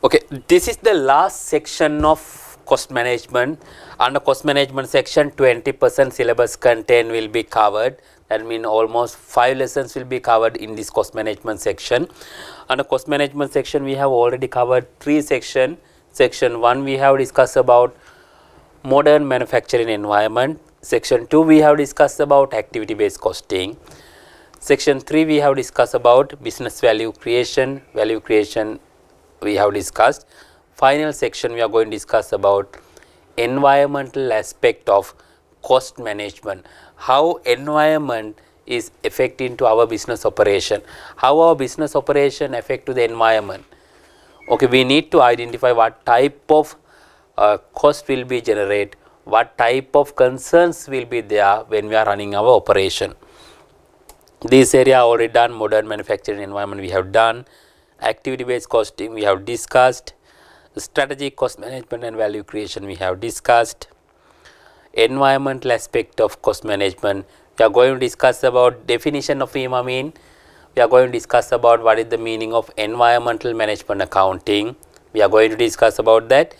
Okay, this is the last section of cost management. Under cost management section, 20% syllabus content will be covered. That means almost 5 lessons will be covered in this cost management section. Under cost management section, we have already covered 3 sections. Section 1, we have discussed about modern manufacturing environment. Section 2, we have discussed about activity based costing. Section 3, we have discussed about business value creation. Value creation we have discussed. Final section, we are going to discuss about environmental aspect of cost management. How environment is affecting to our business operation. How our business operation affect to the environment. Okay, we need to identify what type of cost will be generate, what type of concerns will be there when we are running our operation. This area already done. Modern manufacturing environment we have done. Activity based costing we have discussed. Strategic cost management and value creation we have discussed. Environmental aspect of cost management, we are going to discuss about definition of EMA mean. We are going to discuss about what is the meaning of environmental management accounting. We are going to discuss about that.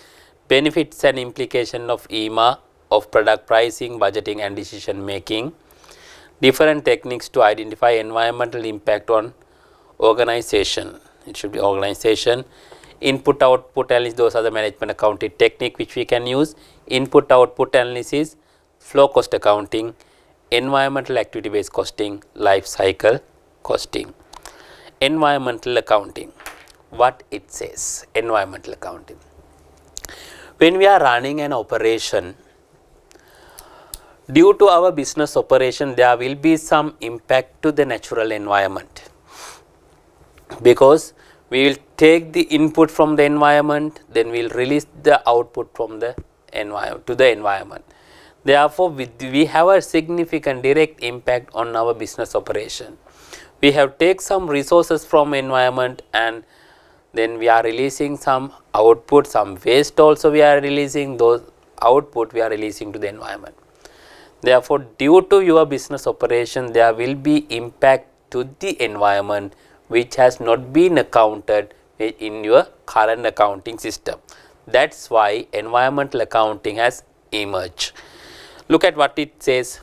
Benefits and implication of EMA of product pricing, budgeting and decision making. Different techniques to identify environmental impact on organization. It should be organization. Input output analysis, those are the management accounting technique which we can use. Input output analysis, flow cost accounting, environmental activity based costing, life cycle costing. Environmental accounting, what it says. Environmental accounting, when we are running an operation, due to our business operation there will be some impact to the natural environment, because we will take the input from the environment, then we will release the output from the environment to the environment. Therefore, we have a significant direct impact on our business operation. We have take some resources from environment and then we are releasing some output, some waste also we are releasing, those output we are releasing to the environment. Therefore, due to your business operation there will be impact to the environment which has not been accounted in your current accounting system. That's why environmental accounting has emerged. Look at what it says.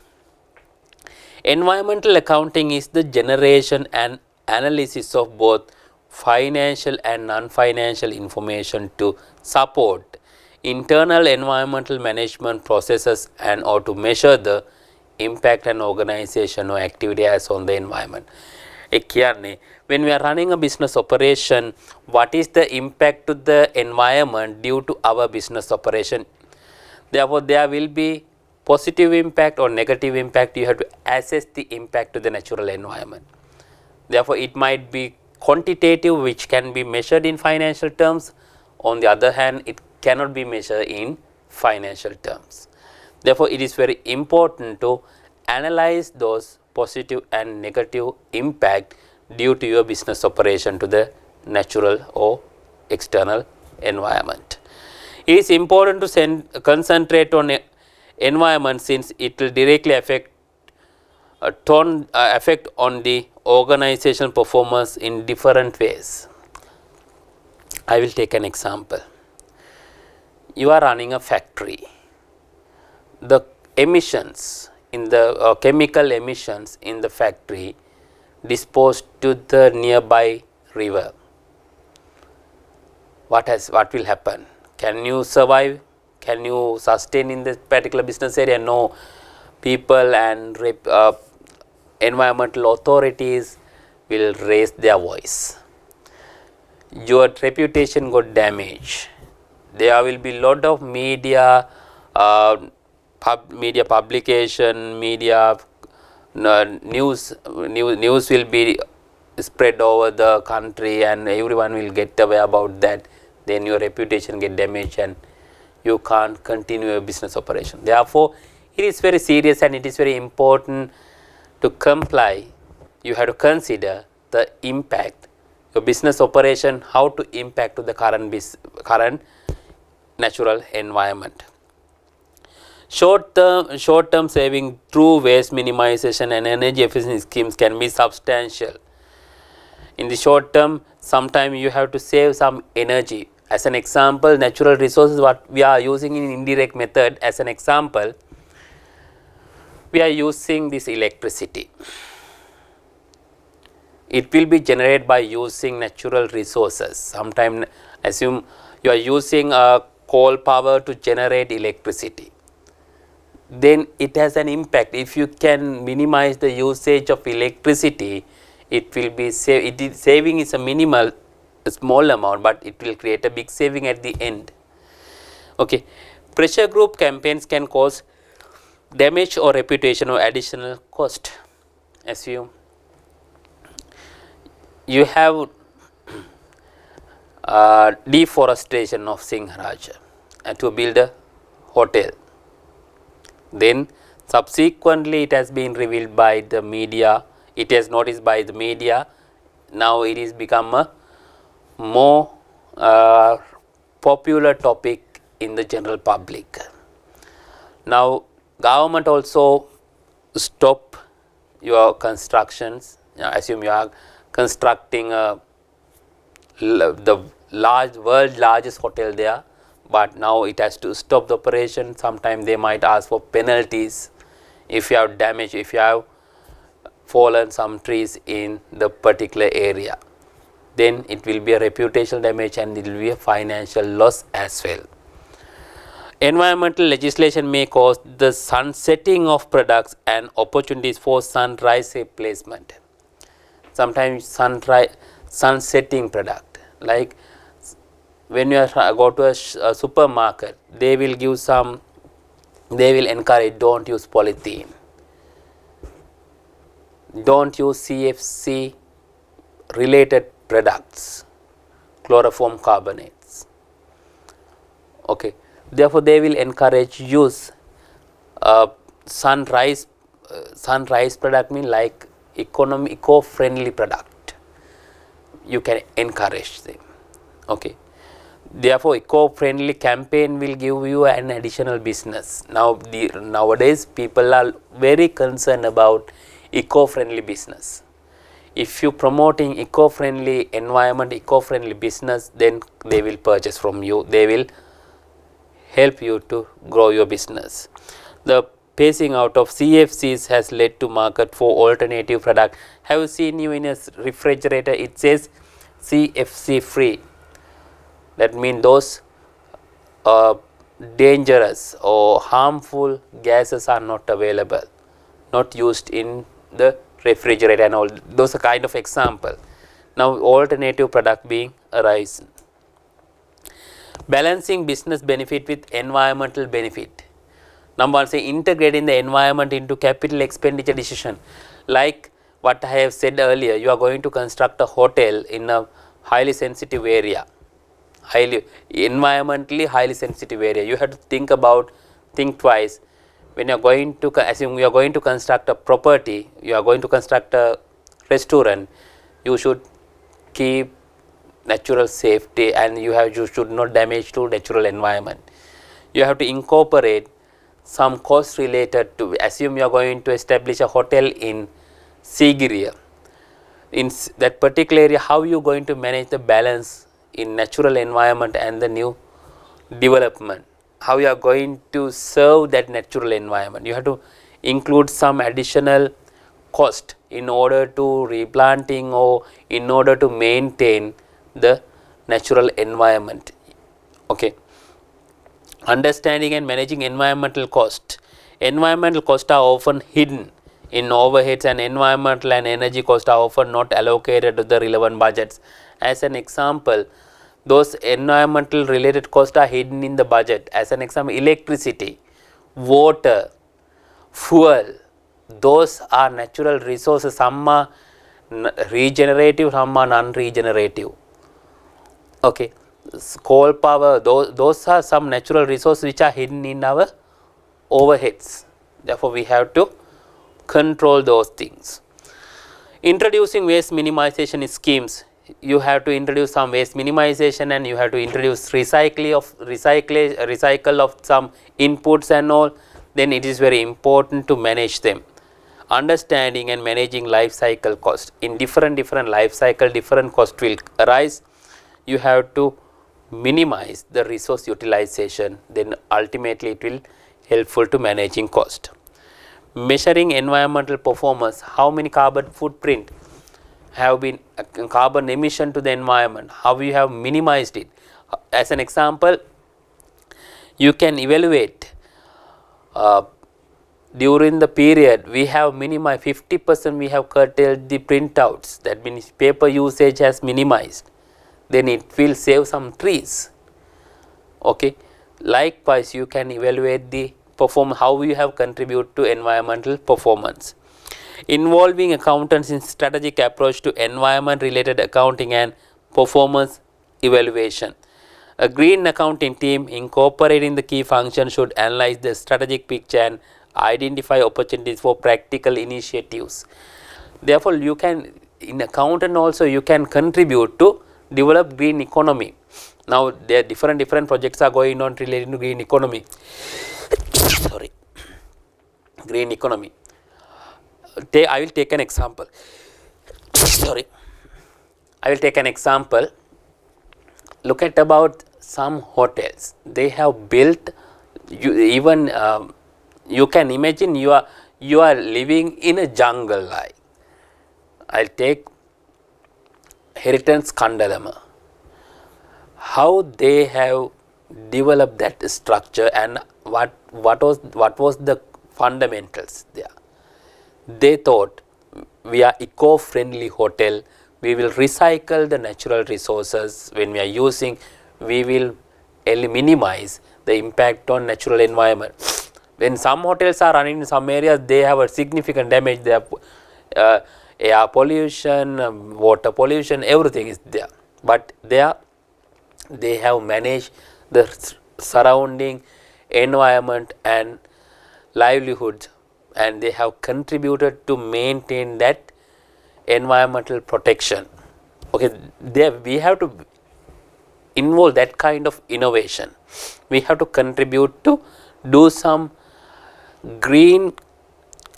Environmental accounting is the generation and analysis of both financial and non-financial information to support internal environmental management processes and or to measure the impact an organization or activity has on the environment. When we are running a business operation, what is the impact to the environment due to our business operation? Therefore, there will be positive impact or negative impact. You have to assess the impact to the natural environment. Therefore, it might be quantitative, which can be measured in financial terms. On the other hand, it cannot be measured in financial terms. Therefore, it is very important to analyze those positive and negative impact due to your business operation to the natural or external environment. It is important to concentrate on environment since it will directly affect on the organizational performance in different ways. I will take an example. You are running a factory. The emissions in the chemical emissions in the factory disposed to the nearby river. What will happen? Can you survive? Can you sustain in this particular business area? No. People and environmental authorities will raise their voice. Your reputation got damaged. There will be lot of media publication, media news will be spread over the country and everyone will get aware about that. Then your reputation get damaged and you can't continue your business operation. Therefore, it is very serious and it is very important to comply. You have to consider the impact, your business operation, how to impact to the current natural environment. Short-term saving through waste minimization and energy efficiency schemes can be substantial. In the short term, sometimes you have to save some energy As an example, natural resources what we are using in indirect method, as an example, we are using this electricity. It will be generated by using natural resources. Sometimes assume you are using coal power to generate electricity. Then it has an impact. If you can minimize the usage of electricity, it will be saving is a minimal, a small amount, but it will create a big saving at the end. Okay. Pressure group campaigns can cause damage or reputation or additional cost. Assume you have deforestation of Singharaj to build a hotel. Then subsequently it has been revealed by the media, it is noticed by the media, now it is become a more popular topic in the general public. Now government also stop your constructions. Assume you are constructing the world largest hotel there, but now it has to stop the operation. Sometimes they might ask for penalties if you have damaged, if you have fallen some trees in the particular area, then it will be a reputational damage and it will be a financial loss as well. Environmental legislation may cause the sunsetting of products and opportunities for sunrise replacement. Sometimes sunsetting product, like when you go to a supermarket, they will give some, they will encourage don't use polythene, don't use CFC related products, chloroform carbonates. Okay. Therefore, they will encourage use sunrise product, mean like eco-friendly product. You can encourage them. Okay. Therefore, eco-friendly campaign will give you an additional business. Nowadays people are very concerned about eco-friendly business. If you promoting eco-friendly environment, eco-friendly business, then they will purchase from you. They will help you to grow your business. The phasing out of CFCs has led to market for alternative product. Have you seen you in a refrigerator? It says CFC free. That means those dangerous or harmful gases are not available, not used in the refrigerator and all. Those are kind of example. Now alternative product being arisen. Balancing business benefit with environmental benefit. Number one, say integrating the environment into capital expenditure decision. Like what I have said earlier, you are going to construct a hotel in a highly sensitive area, environmentally highly sensitive area. You have to think twice when you are going to assume you are going to construct a property, you are going to construct a restaurant. You should keep natural safety and you should not damage to natural environment. You have to incorporate some cost related to, assume you are going to establish a hotel in Sigiriya. In that particular area, how you going to manage the balance in natural environment and the new development? How you are going to serve that natural environment? You have to include some additional cost in order to replanting or in order to maintain the natural environment. Okay. Understanding and managing environmental cost. Environmental costs are often hidden in overheads, and environmental and energy costs are often not allocated to the relevant budgets. As an example, those environmental related costs are hidden in the budget. As an example, electricity, water, fuel, those are natural resources. Some are regenerative, some are non-regenerative. Okay, coal power, those are some natural resources which are hidden in our overheads. Therefore, we have to control those things. Introducing waste minimization schemes. You have to introduce some waste minimization and you have to introduce recycle of some inputs and all. Then it is very important to manage them. Understanding and managing life cycle cost. In different life cycle, different cost will arise. You have to minimize the resource utilization, then ultimately it will helpful to managing cost. Measuring environmental performance, how many carbon footprint have been carbon emission to the environment, how you have minimized it. As an example, you can evaluate during the period we have minimized 50%, we have curtailed the printouts, that means paper usage has minimized, then it will save some trees. Okay. Likewise, you can evaluate the how you have contributed to environmental performance. Involving accountants in strategic approach to environment related accounting and performance evaluation. A green accounting team incorporating the key functions should analyze the strategic picture and identify opportunities for practical initiatives. Therefore, you can, in accountant also you can contribute to develop green economy. Now there are different projects are going on related to green economy. Sorry, green economy. I will take an example. Sorry, I will take an example. Look at about some hotels. They have built. You can imagine you are living in a jungle. Like I'll take Heritage Kandalama. How they have developed that structure and what was the fundamentals there. They thought we are eco-friendly hotel, we will recycle the natural resources when we are using, we will minimize the impact on natural environment. When some hotels are running in some areas, they have a significant damage, they have air pollution, water pollution, everything is there. But they have managed the surrounding environment and livelihood, and they have contributed to maintain that environmental protection. Okay, we have to involve that kind of innovation. We have to contribute to do some green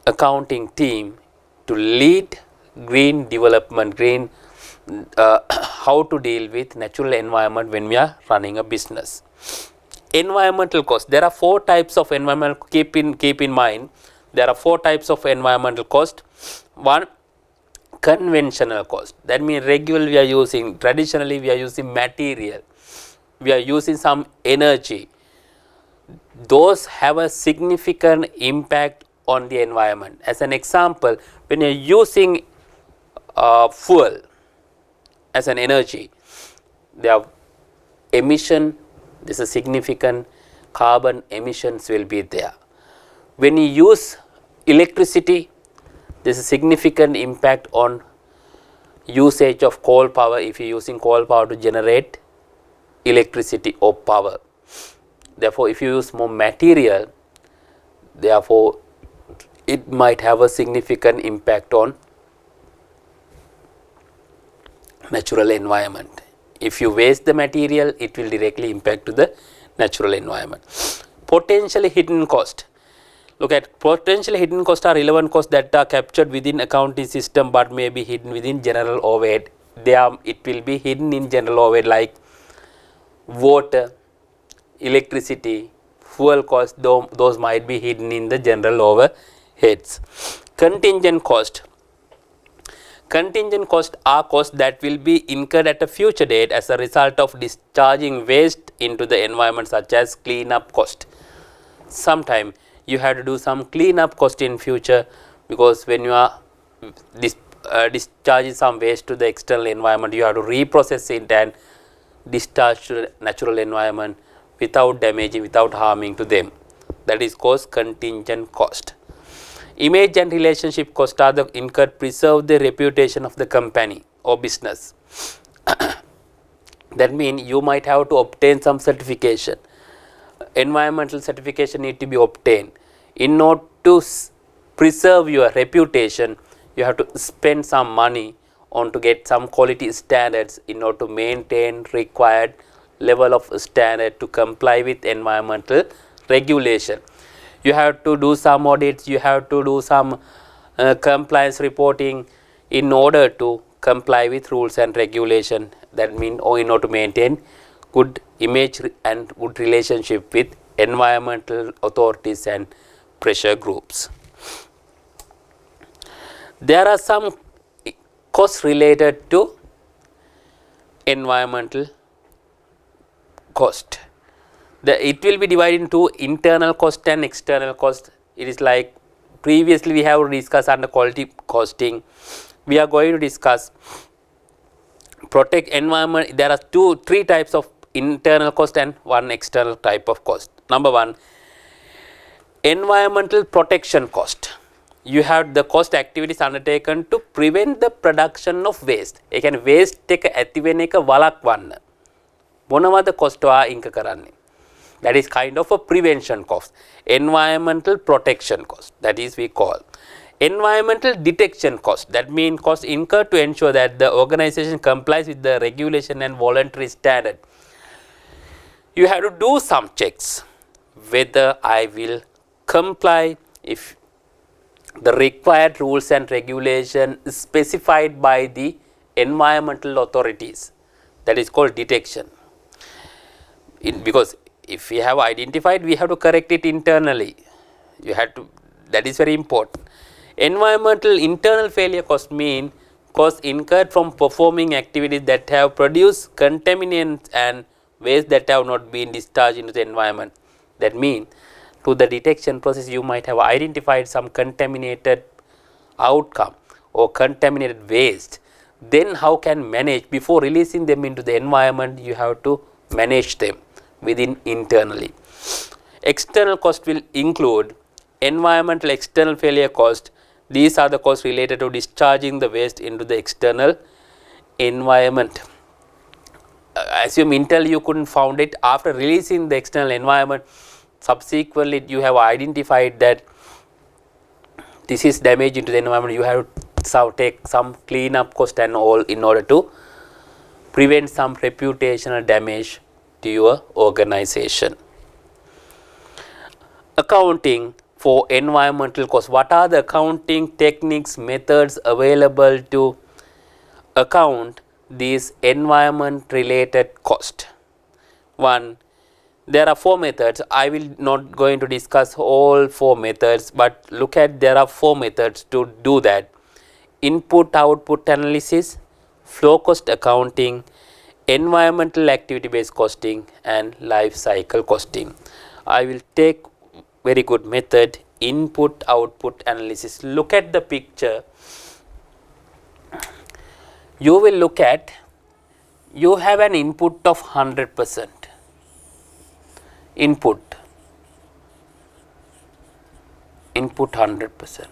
accounting team to lead green development, green how to deal with natural environment when we are running a business. Environmental cost. There are 4 types of environmental. Keep in mind, there are 4 types of environmental cost. One, conventional cost. That means regularly we are using, traditionally we are using material, we are using some energy. Those have a significant impact on the environment. As an example, when you are using fuel as an energy, there are emission, there is a significant carbon emissions will be there. When you use electricity, there is a significant impact on usage of coal power if you are using coal power to generate electricity or power. Therefore, if you use more material, therefore it might have a significant impact on natural environment. If you waste the material, it will directly impact to the natural environment. Potentially hidden cost. Look at potentially hidden costs are relevant costs that are captured within accounting system but may be hidden within general overhead. It will be hidden in general overhead like water, electricity, fuel cost, those might be hidden in the general overheads. Contingent cost. Contingent costs are costs that will be incurred at a future date as a result of discharging waste into the environment, such as cleanup cost. Sometime you have to do some cleanup cost in future, because when you are discharging some waste to the external environment, you have to reprocess it and discharge to the natural environment without damaging, without harming to them. That is called contingent cost. Image and relationship cost are the incurred preserve the reputation of the company or business. That means you might have to obtain some certification. Environmental certification need to be obtained. In order to preserve your reputation, you have to spend some money on to get some quality standards in order to maintain required level of standard to comply with environmental regulation. You have to do some audits, you have to do some compliance reporting in order to comply with rules and regulation. That means in order to maintain good image and good relationship with environmental authorities and pressure groups. There are some costs related to environmental cost. It will be divided into internal cost and external cost. It is like previously we have discussed under quality costing. We are going to discuss protect environment. There are three types of internal cost and one external type of cost. Number one, environmental protection cost. You have the cost activities undertaken to prevent the production of waste. ඒ කියන්නේ waste එක ඇති වෙන එක වළක්වන්න මොනවද cost වා ඉන්ක කරන්නේ. That is kind of a prevention cost. Environmental protection cost, that is we call. Environmental detection cost, that means cost incurred to ensure that the organization complies with the regulation and voluntary standard. You have to do some checks whether I will comply if the required rules and regulation is specified by the environmental authorities. That is called detection. Because if we have identified, we have to correct it internally. You have to, that is very important. Environmental internal failure cost mean cost incurred from performing activities that have produced contaminants and waste that have not been discharged into the environment. That means to the detection process you might have identified some contaminated outcome or contaminated waste. Then how can manage before releasing them into the environment? You have to manage them within internally. External cost will include environmental external failure cost. These are the costs related to discharging the waste into the external environment. Assume Intel you couldn't found it after releasing the external environment. Subsequently you have identified that this is damage into the environment. You have to take some cleanup cost and all in order to prevent some reputational damage to your organization. Accounting for environmental costs. What are the accounting techniques, methods available to account these environment related costs? One, there are 4 methods. I will not going to discuss all 4 methods, but look at there are 4 methods to do that. Input output analysis, flow cost accounting, environmental activity based costing and life cycle costing. I will take very good method, input output analysis. Look at the picture. You will look at, you have an input of 100%. Input 100%.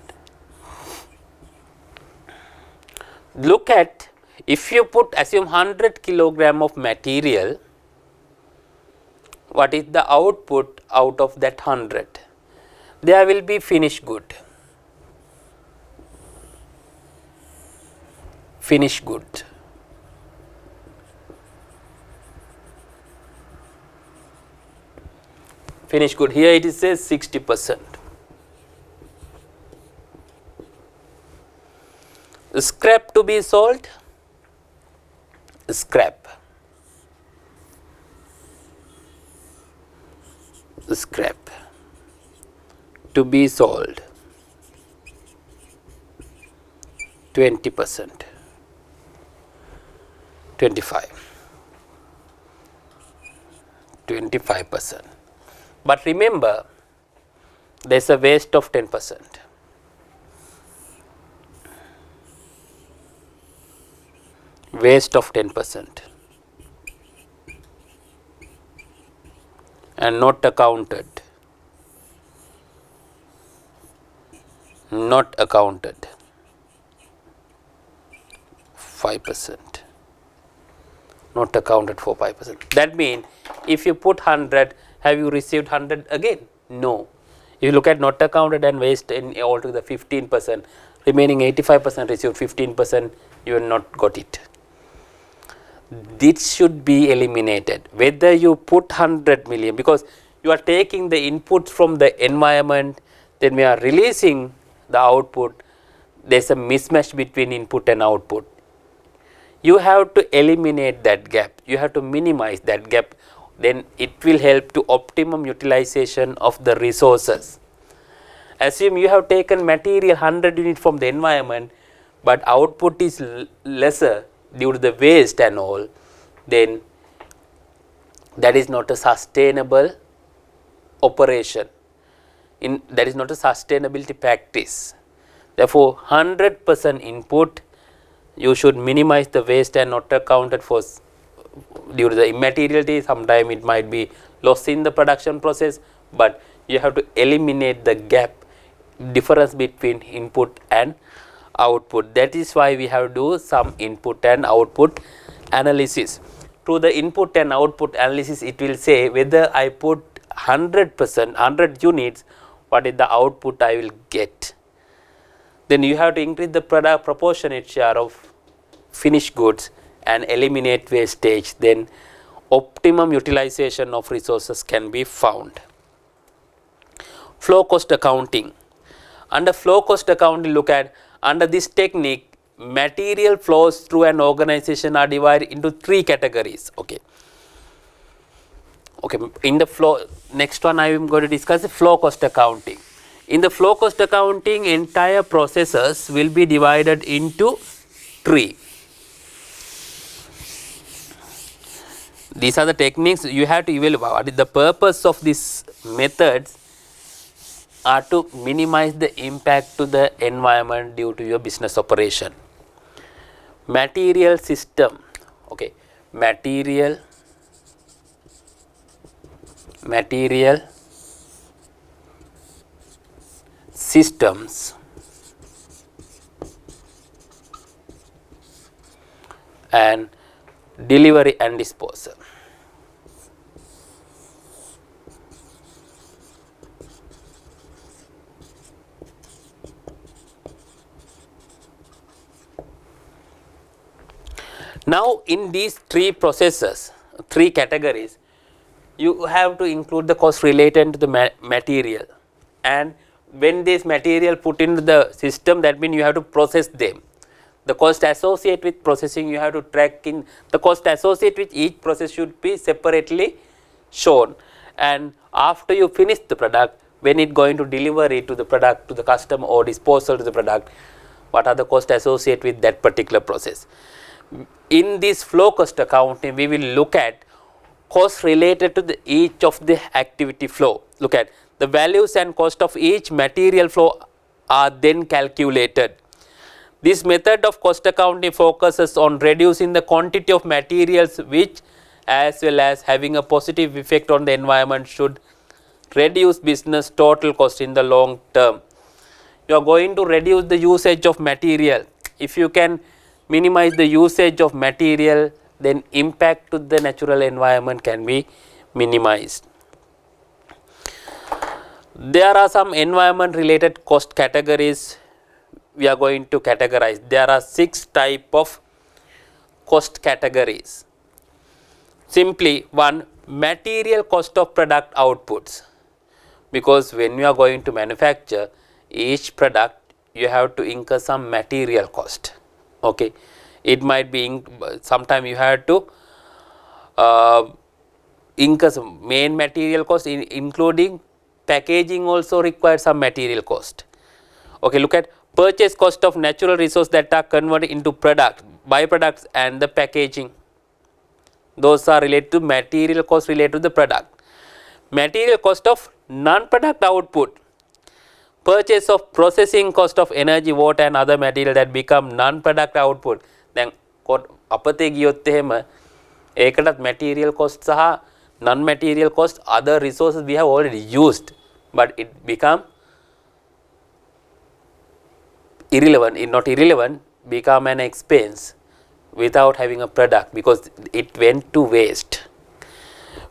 Look at, if you put assume 100 kilogram of material, what is the output out of that 100? There will be finished good. Finished good. Finished good. Here it says 60%. Scrap to be sold. Scrap. Scrap to be sold 20%, 25%. But remember, there is a waste of 10%. Waste of 10% and not accounted. Not accounted. 5%. Not accounted for 5%. That means if you put 100, have you received 100 again? No. If you look at not accounted and waste in altogether 15%, remaining 85% received 15%, you have not got it. This should be eliminated. Whether you put 100 million, because you are taking the input from the environment, then we are releasing the output. There is a mismatch between input and output. you have to eliminate that gap, you have to minimize that gap, then it will help to optimum utilization of the resources. Assume you have taken material 100 units from the environment, but output is lesser due to the waste and all, then that is not a sustainable operation, that is not a sustainability practice. Therefore, 100% input, you should minimize the waste and not accounted for due to the immateriality. Sometimes it might be lost in the production process, but you have to eliminate the gap, difference between input and output. That is why we have to do some input and output analysis. Through the input and output analysis, it will say whether I put 100%, 100 units, what is the output I will get. Then you have to increase the product proportionate share of finished goods and eliminate wastage, then optimum utilization of resources can be found. Flow cost accounting. Under flow cost accounting, look at, under this technique, material flows through an organization are divided into 3 categories. Okay, in the flow, next one I am going to discuss the flow cost accounting. In the flow cost accounting, entire processes will be divided into 3. These are the techniques you have to evaluate. What is the purpose of these methods? Are to minimize the impact to the environment due to your business operation. Material system, okay, material systems and delivery and disposal. Now, in these 3 processes, 3 categories, you have to include the cost related to the material, and when this material put into the system, that means you have to process them. The cost associated with processing, you have to track in the cost associated with each process should be separately shown, and after you finish the product, when it going to deliver it to the product to the customer or disposal to the product, what are the costs associated with that particular process. In this flow cost accounting, we will look at costs related to each of the activity flow. Look at the values and cost of each material flow are then calculated. This method of cost accounting focuses on reducing the quantity of materials, which as well as having a positive effect on the environment should reduce business total cost in the long term. You are going to reduce the usage of material. If you can minimize the usage of material, then impact to the natural environment can be minimized. There are some environment related cost categories we are going to categorize. There are 6 type of cost categories. Simply, 1, material cost of product outputs, because when you are going to manufacture each product, you have to incur some material cost. Okay, it might be sometime you have to incur some main material cost, including packaging also requires some material cost. Okay, look at purchase cost of natural resource that are converted into product, byproducts and the packaging. Those are related to material cost related to the product. Material cost of non-product output, purchase of processing cost of energy, water and other material that become non-product output. Then අපතේ ගියොත් එහෙම ඒකටත් material cost සහ non-material cost, other resources we have already used, but it become irrelevant, not irrelevant, become an expense without having a product because it went to waste.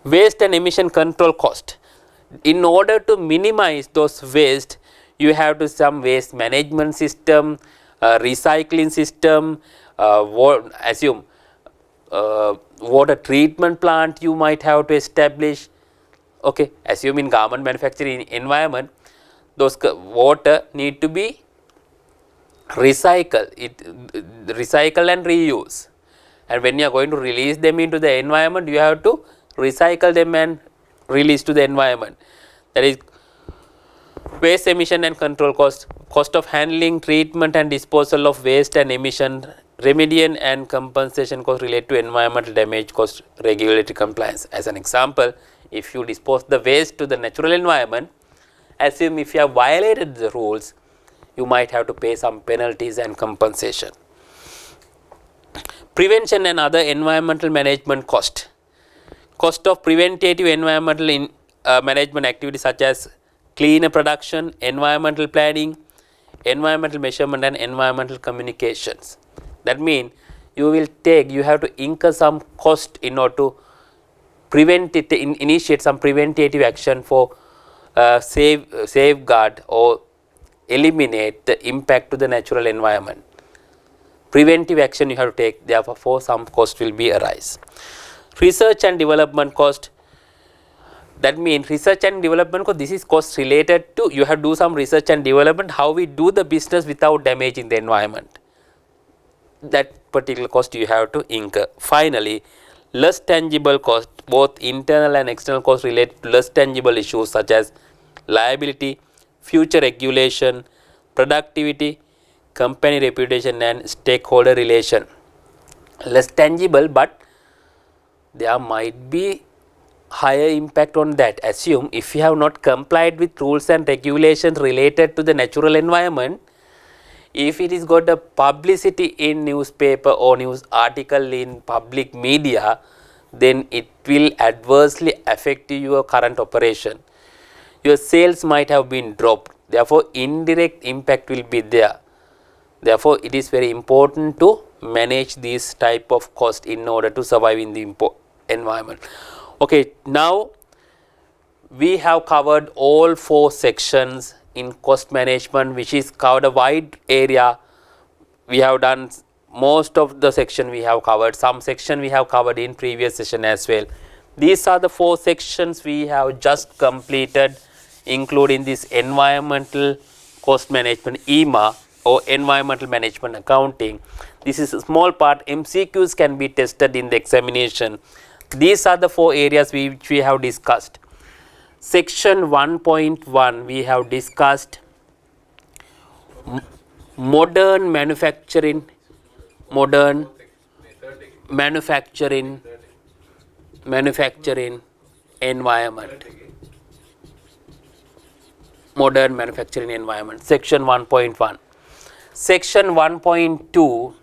Waste and emission control cost. In order to minimize those waste, you have to some waste management system, recycling system, assume water treatment plant you might have to establish. Okay, assume in garment manufacturing environment, those water need to be recycle and reuse. and when you are going to release them into the environment, you have to recycle them and release to the environment. That is waste emission and control cost, cost of handling, treatment and disposal of waste and emission, remediation and compensation cost related to environmental damage cost, regulatory compliance. As an example, if you dispose the waste to the natural environment, assume if you have violated the rules, you might have to pay some penalties and compensation. Prevention and other environmental management cost. Cost of preventative environmental management activities such as cleaner production, environmental planning, environmental measurement and environmental communications. That means you have to incur some cost in order to prevent it, initiate some preventative action for safeguard or eliminate the impact to the natural environment. Preventive action you have to take, therefore some cost will be arise. Research and development cost, that means research and development cost, this is cost related to you have to do some research and development how we do the business without damaging the environment. That particular cost you have to incur. Finally, less tangible cost, both internal and external cost related to less tangible issues such as liability, future regulation, productivity, company reputation and stakeholder relation. Less tangible, but there might be higher impact on that. Assume if you have not complied with rules and regulations related to the natural environment, if it is got a publicity in newspaper or news article in public media, then it will adversely affect your current operation. Your sales might have been dropped, therefore indirect impact will be there. Therefore, it is very important to manage this type of cost in order to survive in the environment. Okay, now we have covered all 4 sections in cost management, which is covered a wide area. We have done most of the section we have covered, some section we have covered in previous session as well. These are the 4 sections we have just completed, including this environmental cost management, EMA, or environmental management accounting. This is a small part. MCQs can be tested in the examination. These are the 4 areas which we have discussed. Section 1.1 we have discussed modern manufacturing environment. Modern manufacturing environment, section 1.1. Section 1.2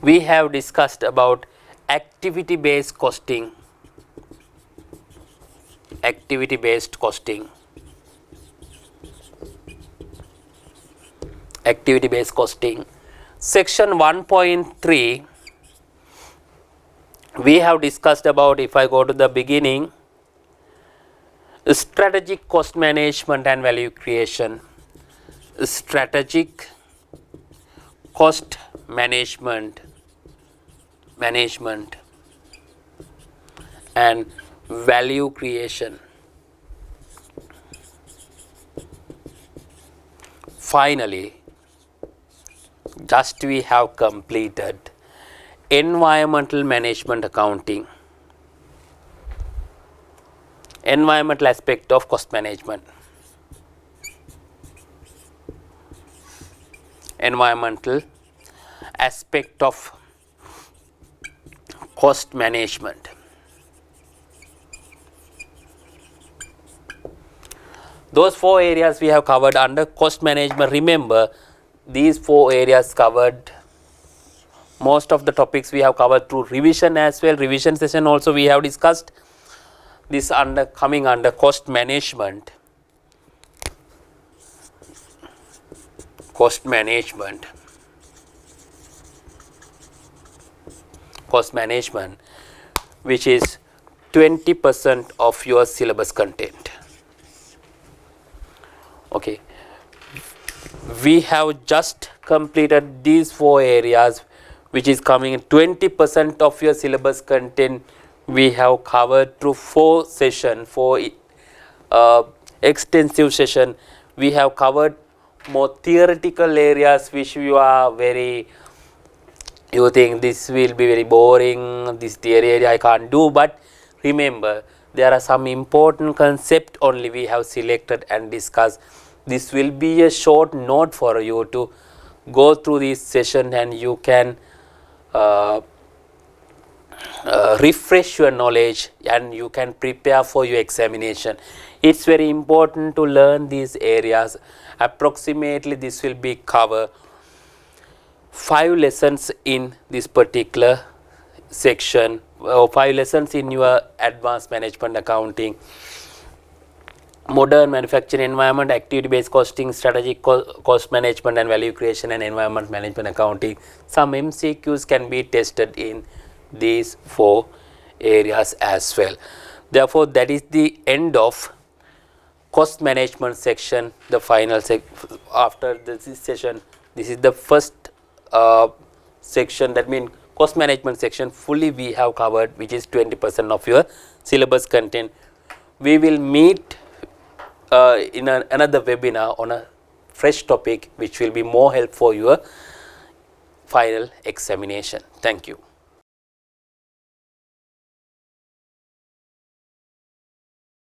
we have discussed about activity based costing. Activity based costing. Activity based costing. Section 1.3 we have discussed about, if I go to the beginning, strategic cost management and value creation. Strategic cost management and value creation. Finally, just we have completed environmental management accounting, environmental aspect of cost management. Environmental aspect of cost management. Those 4 areas we have covered under cost management. Remember, these 4 areas covered most of the topics we have covered through revision as well. Revision session also we have discussed this coming under cost management. Cost management, which is 20% of your syllabus content. Okay, we have just completed these 4 areas, which is coming in 20% of your syllabus content. We have covered through 4 sessions, 4 extensive session. We have covered more theoretical areas which you are very You think this will be very boring, this theory area I can't do, but remember there are some important concept only we have selected and discussed. This will be a short note for you to go through this session, and you can refresh your knowledge and you can prepare for your examination. It's very important to learn these areas. Approximately this will be cover 5 lessons in this particular section, or 5 lessons in your advanced management accounting: modern manufacturing environment, activity based costing, strategic cost management and value creation, and environment management accounting. Some MCQs can be tested in these 4 areas as well. Therefore, that is the end of cost management section, the final after this session. This is the first section, that means cost management section fully we have covered, which is 20% of your syllabus content. We will meet in another webinar on a fresh topic which will be more help for your final examination. Thank you.